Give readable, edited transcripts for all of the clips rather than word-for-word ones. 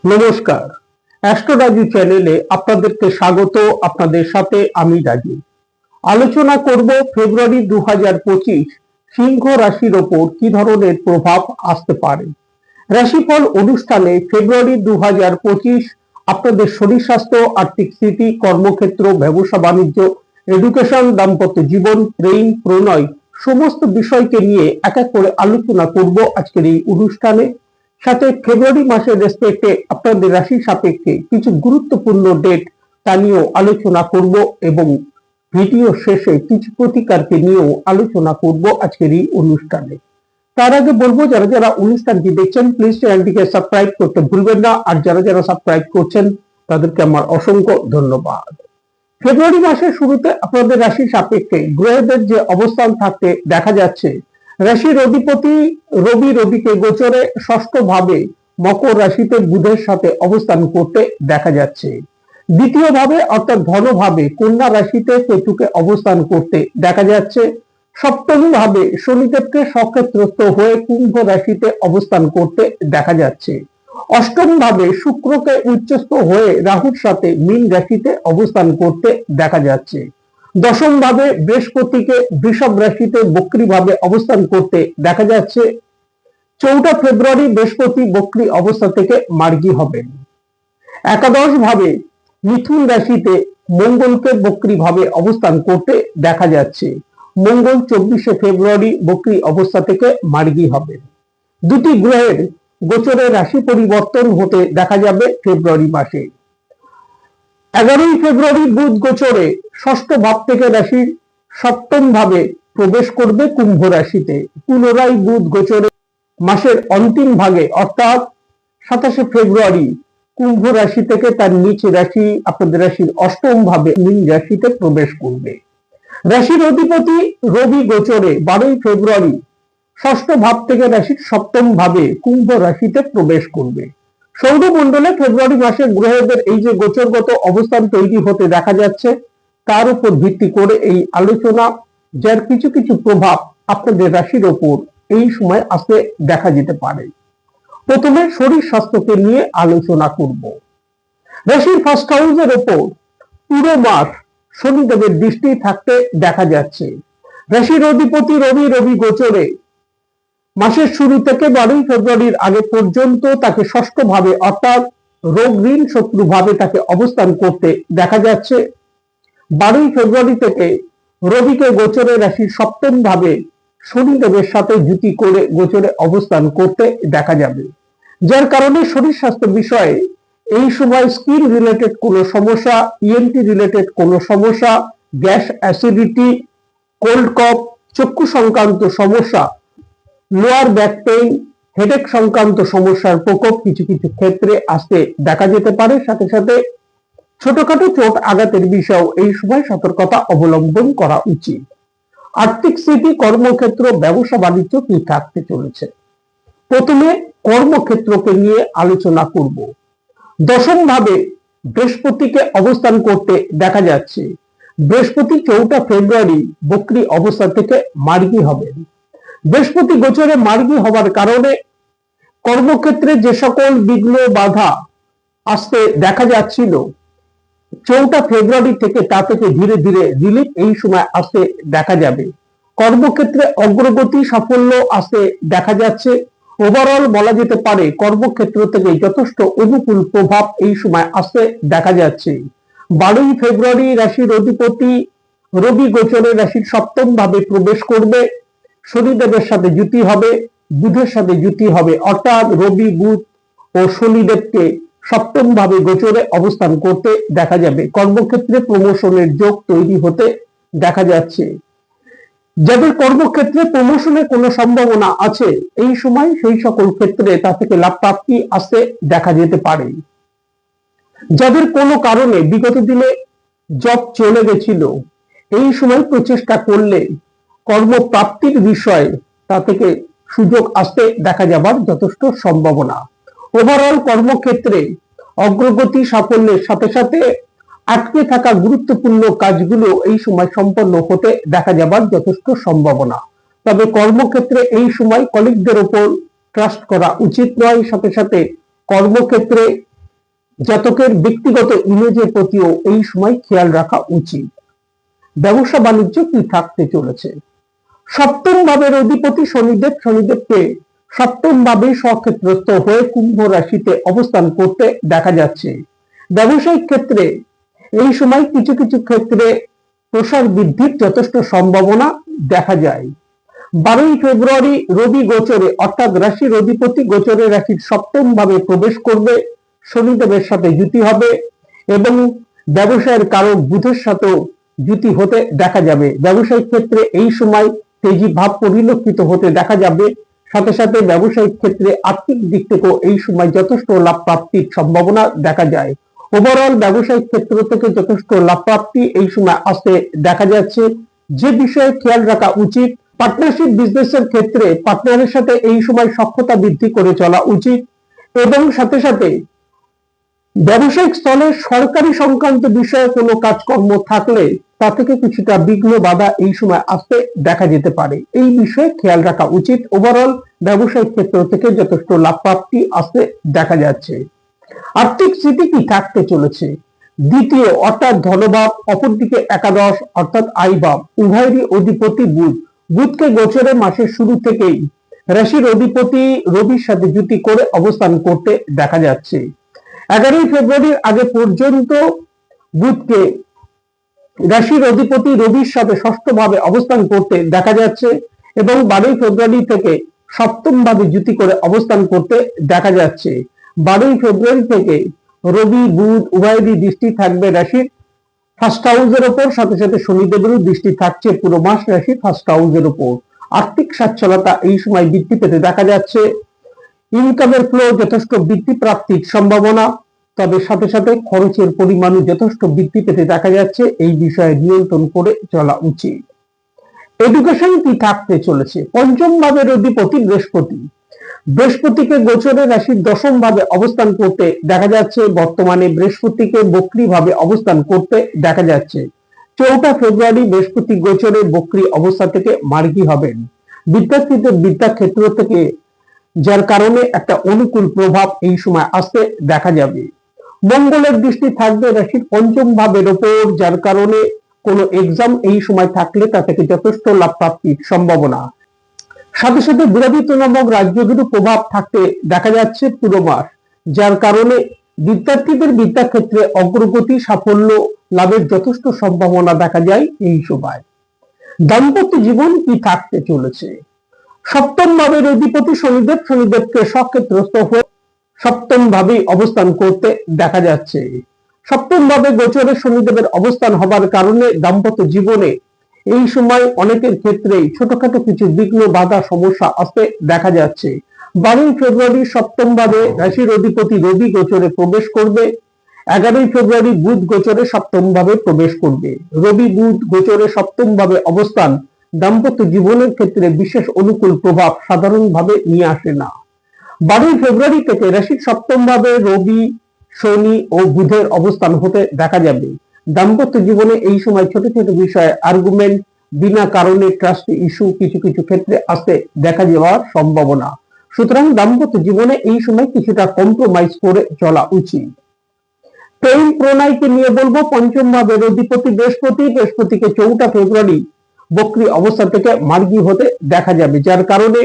নমস্কার, অ্যাস্ট্রো রাজু চ্যানেলে আপনাদেরকে স্বাগত। আপনাদের সাথে আমি রাজু। আলোচনা করব ফেব্রুয়ারি 2025 সিংহ রাশির ওপর কি ধরনের প্রভাব আসতে পারে। রাশিফল অনুষ্ঠানে ফেব্রুয়ারি 2025 আপনাদের শরীর স্বাস্থ্য, আর্থিক স্থিতি, কর্মক্ষেত্র, ব্যবসা বাণিজ্য, এডুকেশন, দাম্পত্য জীবন, প্রেম, প্রণয় সমস্ত বিষয়কে নিয়ে এক এক করে আলোচনা করব আজকের এই অনুষ্ঠানে। সাথে ফেব্রুয়ারি মাসের রেসপেক্টে আপনাদের রাশি সাপেক্ষে কিছু গুরুত্বপূর্ণ ডেট তা নিয়েও আলোচনা করব এবং ভিডিও শেষে কিছু প্রতিকারকে নিয়েও আলোচনা করব আজকের এই অনুষ্ঠানে। তার আগে বলবো, যারা যারা অনুষ্ঠানটি দেখছেন প্লিজ চ্যানেলটিকে সাবস্ক্রাইব করতে ভুলবেন না, আর যারা যারা সাবস্ক্রাইব করছেন তাদেরকে আমার অসংখ্য ধন্যবাদ। ফেব্রুয়ারি মাসের শুরুতে আপনাদের রাশি সাপেক্ষে গ্রহদের যে অবস্থান থাকতে দেখা যাচ্ছে, রাশির অধিপতি রবিকে গোচরে ষষ্ঠ ভাবে মকর রাশিতে বুধের সাথে অবস্থান করতে দেখা যাচ্ছে। দ্বিতীয় ভাবে অর্থাৎ ধনভাবে কন্যা রাশিতে কেতুকে অবস্থান করতে দেখা যাচ্ছে। সপ্তম ভাবে শনিদেবকে সক্ষেত্রস্থ হয়ে কুম্ভ রাশিতে অবস্থান করতে দেখা যাচ্ছে। অষ্টম ভাবে শুক্রকে উচ্চস্থ হয়ে রাহুর সাথে মীন রাশিতে অবস্থান করতে দেখা যাচ্ছে। দশম ভাবে বৃহস্পতিকে বৃষভ রাশিতে বক্রী ভাবে অবস্থান করতে দেখা যাচ্ছে। 4 ফেব্রুয়ারি বৃহস্পতি বক্রী অবস্থা থেকে মার্গী হবেন। একাদশ ভাবে মিথুন রাশিতে মঙ্গলকে বক্রী ভাবে অবস্থান করতে দেখা যাচ্ছে। মঙ্গল 24 ফেব্রুয়ারি বক্রী অবস্থা থেকে মার্গী হবেন। দুটি গ্রহের গোচরে রাশি পরিবর্তন হতে দেখা যাবে ফেব্রুয়ারি মাসে। 11 ফেব্রুয়ারি বুধ গোচরে ষষ্ঠ ভাব থেকে রাশির সপ্তম ভাবে প্রবেশ করবে কুম্ভ রাশিতে। পুনরায় বুধ গোচরে মাসের অন্তিম ভাগে অর্থাৎ 27 ফেব্রুয়ারি কুম্ভ রাশি থেকে তার নিচ রাশি আপনাদের রাশির অষ্টম ভাবে মীন রাশিতে প্রবেশ করবে। রাশির অধিপতি রবি গোচরে 12 ফেব্রুয়ারি ষষ্ঠ ভাব থেকে রাশির সপ্তম ভাবে কুম্ভ রাশিতে প্রবেশ করবে। সৌরমণ্ডলে ফেব্রুয়ারি মাসে গ্রহদের এই যে গোচরগত অবস্থান তৈরি হতে দেখা যাচ্ছে, তার উপর ভিত্তি করে এই আলোচনা, যার কিছু কিছু প্রভাব আপনাদের রাশির ওপর এই সময় আসতে দেখা যেতে পারে। প্রথমে শরীর স্বাস্থ্যকে নিয়ে আলোচনা করব। রাশির ফার্স্ট হাউসের ওপর পুরো মাস শনিদেবের দৃষ্টি থাকতে দেখা যাচ্ছে। রাশির অধিপতি রবি গোচরে মাসের শুরু থেকে 12 ফেব্রুয়ারির আগে পর্যন্ত তাকে ষষ্ঠ ভাবে অর্থাৎ রোগ ঋণ শত্রু ভাবে তাকে অবস্থান করতে দেখা যাচ্ছে। 12 ফেব্রুয়ারি থেকে রবিকে গোচরে রাশির সপ্তম ভাবে শনিদেবের সাথে যুতি করে গোচরে অবস্থান করতে দেখা যাবে, যার কারণে শরীর স্বাস্থ্য বিষয়ে এই সময় স্কিন রিলেটেড কোনো সমস্যা, ইএনটি রিলেটেড কোনো সমস্যা, গ্যাস, অ্যাসিডিটি, কোল্ড কফ, চক্ষু সংক্রান্ত সমস্যা, লোয়ার ব্যাক পেইন, হেডেক সংক্রান্ত সমস্যার প্রকোপ কিছু কিছু ক্ষেত্রে আসতে দেখা যেতে পারে। সাথে সাথে ছোটখাটো চোট আঘাতের বিষয়েও এই সময় সতর্কতা অবলম্বন করা উচিত। আর্থিক স্থিতি, কর্মক্ষেত্র, ব্যবসা বাণিজ্য কি থাকতে চলেছে। প্রথমে কর্মক্ষেত্রকে নিয়ে আলোচনা করব। দশম ভাবে বৃহস্পতিকে অবস্থান করতে দেখা যাচ্ছে। বৃহস্পতি 4 ফেব্রুয়ারি বক্রী অবস্থা থেকে মার্গী হবেন। বৃহস্পতি গোচরে মার্গী হবার কারণে কর্মক্ষেত্রে যে সকল বিঘ্ন বাধা আসতে দেখা যাচ্ছিল 4 ফেব্রুয়ারি থেকে তা থেকে ধীরে ধীরে রিলিফ এই সময় আসতে দেখা যাবে। কর্মক্ষেত্রে অগ্রগতি, সাফল্য আসতে দেখা যাচ্ছে। ওভারঅল বলা যেতে পারে কর্মক্ষেত্র থেকে যথেষ্ট অনুকূল প্রভাব এই সময় আসতে দেখা যাচ্ছে। 12 ফেব্রুয়ারি রাশির অধিপতি রবি গোচরে রাশির সপ্তম ভাবে প্রবেশ করবে। শনিদেবের সাথে যুতি হবে, বুধের সাথে যুতি হবে, অর্থাৎ রবি, বুধ ও শনিদেবকে সপ্তম ভাবে গোচরে অবস্থান করতে দেখা যাবে। কর্মক্ষেত্রে প্রমোশনের যোগ তৈরি হতে দেখা যাচ্ছে। যাদের কর্মক্ষেত্রে প্রমোশনের কোনো সম্ভাবনা আছে এই সময় সেই সকল ক্ষেত্রে তা থেকে লাভ প্রাপ্তি আসতে দেখা যেতে পারে। যাদের কোনো কারণে বিগত দিনে জব চলে গেছিল এই সময় প্রচেষ্টা করলে কর্মপ্রাপ্তির বিষয়ে তা থেকে সুযোগ আসতে দেখা যাবার যথেষ্ট সম্ভাবনা। ওভারঅল কর্মক্ষেত্রে অগ্রগতি, সাফল্যের সাথে সাথে আটকে থাকা গুরুত্বপূর্ণ কাজগুলো এই সময় সম্পন্ন হতে দেখা যাবার যথেষ্ট সম্ভাবনা। তবে কর্মক্ষেত্রে এই সময় কলিগদের উপর ট্রাস্ট করা উচিত নয়। সাথে সাথে কর্মক্ষেত্রে জাতকের ব্যক্তিগত ইমেজের প্রতিও এই সময় খেয়াল রাখা উচিত। ব্যবসা বাণিজ্য কি থাকতে চলেছে? সপ্তম ভাবের অধিপতি শনিদেবকে সপ্তম ভাবে স্বক্ষেত্রস্থ হয়ে কুম্ভ রাশিতে অবস্থান করতে দেখা যাচ্ছে। ব্যবসায়িক ক্ষেত্রে এই সময় কিছু কিছু ক্ষেত্রে প্রসার বৃদ্ধির যথেষ্ট সম্ভাবনা দেখা যায়। 12ই ফেব্রুয়ারি রবি গোচরে অর্থাৎ রাশির অধিপতি গোচরে রাশির সপ্তম ভাবে প্রবেশ করবে, শনিদেবের সাথে যুতি হবে এবং ব্যবসায়ের কারক বুধের সাথেও যুতি হতে দেখা যাবে। ব্যবসায়িক ক্ষেত্রে এই সময় তেজি ভাব পরিলক্ষিত হতে দেখা যাবে। সাথে সাথে ব্যবসায়িক ক্ষেত্রে আর্থিক দিক থেকেও এই সময় যথেষ্ট লাভ প্রাপ্তির সম্ভাবনা দেখা যায়। ওভারঅল ব্যবসায়িক ক্ষেত্র থেকে যথেষ্ট লাভ প্রাপ্তি এই সময় আসতে দেখা যাচ্ছে। যে বিষয়ে খেয়াল রাখা উচিত, পার্টনারশিপ বিজনেসের ক্ষেত্রে পার্টনারের সাথে এই সময় সখ্যতা বৃদ্ধি করে চলা উচিত এবং সাথে সাথে ব্যবসায়িক স্থলে সরকারি সংক্রান্ত বিষয়ে কোনো কাজকর্ম থাকলে তা থেকে কিছুটা বিঘ্ন বাধা এই সময় আসতে দেখা যেতে পারে। এই বিষয়ে খেয়াল রাখা উচিত। ওভারঅল ব্যবসায়িক ক্ষেত্র থেকে যথেষ্ট লাভ প্রাপ্তি আসতে দেখা যাচ্ছে। আর্থিক স্থিতি কি থাকতে চলেছে? দ্বিতীয় অর্থাৎ ধনভাব, অপরদিকে একাদশ অর্থাৎ আয়ভাব, উভয়েরই অধিপতি বুধ। বুধকে গোচরে মাসের শুরু থেকেই রাশির অধিপতি রবির সাথে যুতি করে অবস্থান করতে দেখা যাচ্ছে। 11ই ফেব্রুয়ারির আগে পর্যন্ত বুধকে রাশির অধিপতি রবির সাথে ষষ্ঠ ভাবে অবস্থান করতে দেখা যাচ্ছে এবং 12ই ফেব্রুয়ারি থেকে সপ্তম ভাবে যুতি করে অবস্থান করতে দেখা যাচ্ছে। 12ই ফেব্রুয়ারি থেকে রবি বুধ উভয়েরই দৃষ্টি থাকবে রাশির ফার্স্ট হাউসের ওপর, সাথে সাথে শনিদেবেরও দৃষ্টি থাকছে পুরো মাস রাশির ফার্স্ট হাউসের ওপর। আর্থিক সচ্ছলতা এই সময় বৃদ্ধি পেতে দেখা যাচ্ছে। ইনকামের ফ্লো যথেষ্ট বৃদ্ধি প্রাপ্তির সম্ভাবনা, তবে সাথে সাথে খরচের পরিমাণও যথেষ্ট বৃদ্ধি পেতে দেখা যাচ্ছে। এই বিষয়ে নিয়ন্ত্রণ করে চলা উচিত। এডুকেশন কি থাকতে চলেছে? পঞ্চম ভাবের অধিপতি বৃহস্পতিকে গোচরে রাশির দশম ভাবে অবস্থান করতে দেখা যাচ্ছে। বর্তমানে বৃহস্পতিকে বক্রী ভাবে অবস্থান করতে দেখা যাচ্ছে। 4 ফেব্রুয়ারি বৃহস্পতি গোচরে বক্রী অবস্থা থেকে মার্গী হবেন। বিদ্যার্থীদের বিদ্যাক্ষেত্র থেকে যার কারণে একটা অনুকূল প্রভাব এই সময় আসতে দেখা যাবে। মঙ্গলের দৃষ্টি থাকবে রাশির পঞ্চম ভাবের ওপর, যার কারণে কোনো এক্সাম এই সময় থাকলে তা থেকে যথেষ্ট লাভ প্রাপ্তির সম্ভাবনা। সাথে সাথে বিরোধী নামক রাজ্যগুলোর প্রভাব থাকতে দেখা যাচ্ছে পুরো মাস, যার কারণে বিদ্যার্থীদের বিদ্যাক্ষেত্রে অগ্রগতি সাফল্য লাভের যথেষ্ট সম্ভাবনা দেখা যায় এই সময়। দাম্পত্য জীবন কি থাকতে চলেছে? সপ্তম ভাবের অধিপতি শনিদেবকে স্বক্ষেত্রস্থ হয়ে সপ্তম ভাবে অবস্থান করতে দেখা যাচ্ছে। সপ্তম ভাবে গোচরে শনিদেবের অবস্থান হবার কারণে দাম্পত্য জীবনে এই সময় অনেকের ক্ষেত্রে ছোটখাটো কিছু বিঘ্ন বাধা সমস্যা আসতে দেখা যাচ্ছে। 12ই ফেব্রুয়ারি সপ্তম ভাবে রাশির অধিপতি রবি গোচরে প্রবেশ করবে। 11ই ফেব্রুয়ারি বুধ গোচরে সপ্তম ভাবে প্রবেশ করবে। রবি বুধ গোচরে সপ্তম ভাবে অবস্থান দাম্পত্য জীবনের ক্ষেত্রে বিশেষ অনুকূল প্রভাব সাধারণভাবে নিয়ে আসে না। 12ই ফেব্রুয়ারি থেকে রাশির সপ্তম ভাবে রবি শনি ও বুধের অবস্থান হতে দেখা যাবে। দাম্পত্য জীবনে এই সময় ছোট ছোট বিষয়ে আর্গুমেন্ট, বিনা কারণে ট্রাস্ট ইস্যু কিছু কিছু ক্ষেত্রে আসতে দেখা যাওয়ার সম্ভাবনা। সুতরাং দাম্পত্য জীবনে এই সময় কিছুটা কম্প্রোমাইজ করে চলা উচিত। প্রেম প্রণয়কে নিয়ে বলবো, পঞ্চম ভাবের অধিপতি বৃহস্পতিকে 4 ফেব্রুয়ারি বক্রী অবস্থা থেকে মার্গী হতে দেখা যাবে, যার কারণে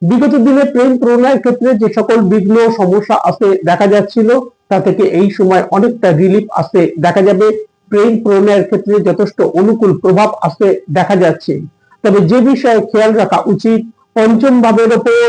বিগত দিনে প্রেম প্রণয়ের ক্ষেত্রে যে সকল বিঘ্ন সমস্যা আসতে দেখা যাচ্ছিল তা থেকে এই সময় অনেকটা রিলিফ আসতে দেখা যাবে। প্রেম প্রণয়ের ক্ষেত্রে যথেষ্ট অনুকূল প্রভাব আসতে দেখা যাচ্ছে। তবে যে বিষয়ে খেয়াল রাখা উচিত, পঞ্চম ভাবের ওপর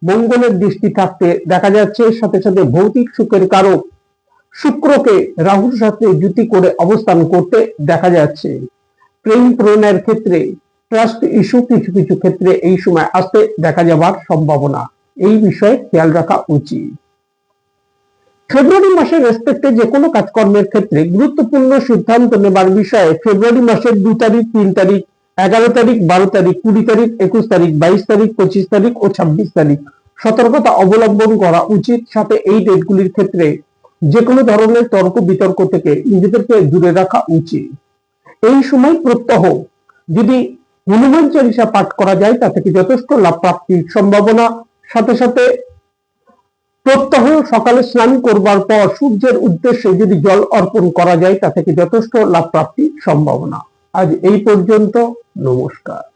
মঙ্গলের দৃষ্টি থাকতে দেখা যাচ্ছে। সাথে সাথে ভৌতিক সুখের কারক শুক্রকে রাহুর সাথে যুতি করে অবস্থান করতে দেখা যাচ্ছে। প্রেম প্রণয়ের ক্ষেত্রে ট্রাস্ট ইস্যু কিছু কিছু ক্ষেত্রে এই সময় আসতে দেখা যাবার সম্ভাবনা, এই বিষয়ে খেয়াল রাখা উচিত। ফেব্রুয়ারি মাসের রেসপেক্টে যে কোনো কাজকর্মের ক্ষেত্রে গুরুত্বপূর্ণ সিদ্ধান্ত নেবার বিষয়ে ফেব্রুয়ারি মাসের 2 তারিখ, 3 তারিখ, 11 তারিখ, 12 তারিখ, 20 তারিখ, 21 তারিখ, 22 তারিখ, 25 তারিখ ও 26 তারিখ সতর্কতা অবলম্বন করা উচিত। সাথে এই ডেটগুলির ক্ষেত্রে যে কোনো ধরনের তর্ক বিতর্ক থেকে নিজেদেরকে দূরে রাখা উচিত। এই সময় প্রত্যহ যদি হনুমান চালিসা পাঠ করা যায় তা থেকে যথেষ্ট লাভ প্রাপ্তির সম্ভাবনা। সাথে সাথে প্রত্যহ সকালে স্নান করবার পর সূর্যের উদ্দেশ্যে যদি জল অর্পণ করা যায় তা থেকে যথেষ্ট লাভ প্রাপ্তির সম্ভাবনা। আজ এই পর্যন্ত, নমস্কার।